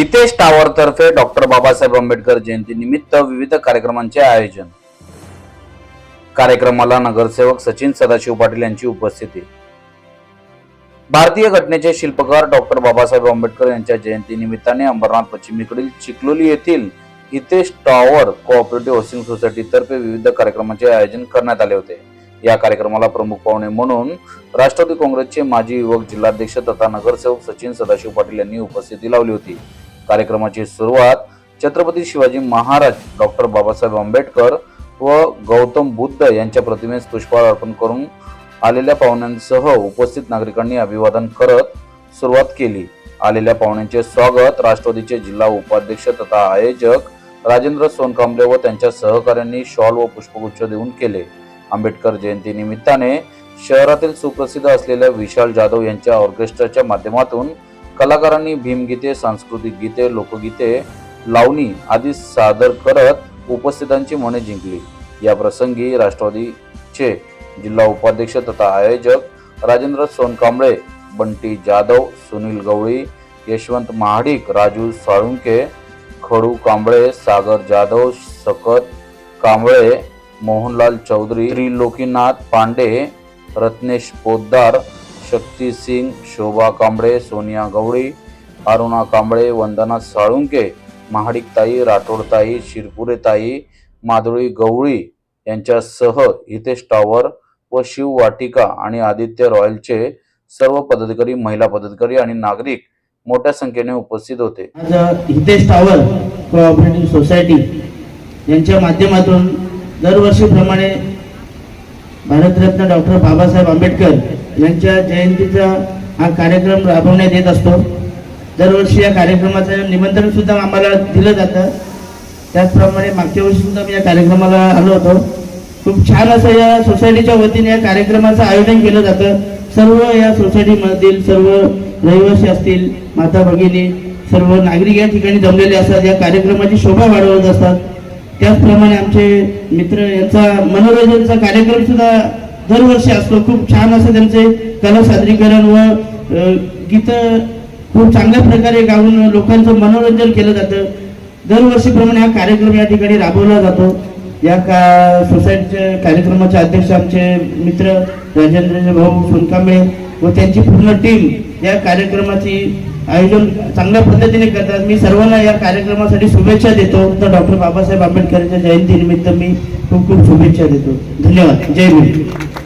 Hitesh tower तर्फे doctor Babasaheb Ambedkar जयंती निमित्त विविध कार्यक्रमांचे आयोजन। कार्यक्रमाला नगरसेवक सचिन सदाशिव पाटील यांची उपस्थिती। भारतीय घटनेचे शिल्पकार डॉक्टर बाबासाहेब आंबेडकर यांच्या जयंती निमित्ताने अंबरनाथ पश्चिमेकडील चिखलोली येथील Hitesh tower cooperative housing society तर्फे विविध कार्यक्रमांचे आयोजन करण्यात आले होते। या कार्यक्रमाला प्रमुख पाहुणे म्हणून राष्ट्रवादी काँग्रेसचे माजी युवक जिल्हाध्यक्ष तथा नगरसेवक सचिन सदाशिव पाटील यांनी उपस्थिती लावली होती। कार्यक्रमाची सुरुवात छत्रपती शिवाजी महाराज, डॉक्टर बाबासाहेब आंबेडकर व गौतम बुद्ध यांच्या प्रतिमेस पुष्पहार अर्पण करून आलेल्या पाहुण्यांसह उपस्थित नागरिकांनी अभिवादन करत सुरुवात केली। आलेल्या पाहुण्यांचे स्वागत राष्ट्रवादीचे जिल्हा उपाध्यक्ष तथा आयोजक राजेंद्र सोनकांबळे व त्यांच्या सहकाऱ्यांनी शॉल व पुष्पगुच्छ देऊन केले। आंबेडकर जयंती निमित्ताने शहरातील सुप्रसिद्ध असलेल्या विशाल जाधव यांच्या ऑर्केस्ट्राच्या माध्यमातून कलाकारांनी भीमगीते, सांस्कृतिक गीते, लोकगीते, लावणी आदी सादर करत उपस्थितांची मने जिंकली। या प्रसंगी राष्ट्रवादीचे जिल्हा उपाध्यक्ष तथा आयोजक राजेंद्र सोनकांबळे, बंटी जाधव, सुनील गवळी, यशवंत महाडिक, राजू साळुंके, खडू कांबळे, सागर जाधव, सकत कांबळे, मोहनलाल चौधरी, त्रिलोकीनाथ पांडे, रत्नेश पोद्दार, शक्ती सिंग, शोभा कांबळे, सोनिया गवळी, अरुणा कांबळे, वंदना साळुंके, महाडिकताई, राठोडताई, शिरपुरेताई, माधुरी गवळी यांच्यासह हितेश टावर व शिव वाटिका आणि आदित्य रॉयलचे सर्व पदाधिकारी, महिला पदाधिकारी आणि नागरिक मोठ्या संख्येने उपस्थित होते। आज हितेश टावर कोऑपरेटिव्ह सोसायटी यांच्या माध्यमातून दरवर्षीप्रमाणे भारतरत्न डॉक्टर बाबासाहेब आंबेडकर यांच्या जयंतीचा हा कार्यक्रम राबवण्यात येत असतो। दरवर्षी या कार्यक्रमाचं निमंत्रण सुद्धा आम्हाला दिलं जातं। त्याचप्रमाणे मागच्या वर्षी सुद्धा मी या कार्यक्रमाला आलो होतो। खूप छान असं या सोसायटीच्या वतीने या कार्यक्रमाचं आयोजन केलं जातं। सर्व या सोसायटीमधील सर्व रहिवासी असतील, माता भगिनी, सर्व नागरिक या ठिकाणी जमलेले असतात, या कार्यक्रमाची शोभा वाढवत असतात। त्याचप्रमाणे आमचे मित्र यांचा मनोरंजनचा कार्यक्रम सुद्धा दरवर्षी असतो। खूप छान असं त्यांचे कला सादरीकरण व गीत खूप चांगल्या प्रकारे गाऊन लोकांचं मनोरंजन केलं जातं। दरवर्षीप्रमाणे हा कार्यक्रम या ठिकाणी राबवला जातो। या सोसायटीच्या कार्यक्रमाचे अध्यक्ष आमचे मित्र राजेंद्र भाऊ सोनकांबळे व त्यांची पूर्ण टीम या कार्यक्रमाची आयोजन चांगल्या पद्धतीने करतात। मी सर्वांना या कार्यक्रमासाठी शुभेच्छा देतो। तर डॉक्टर बाबासाहेब आंबेडकरांच्या जयंती निमित्त मी खूप खूप शुभेच्छा देतो। धन्यवाद। जय भीम।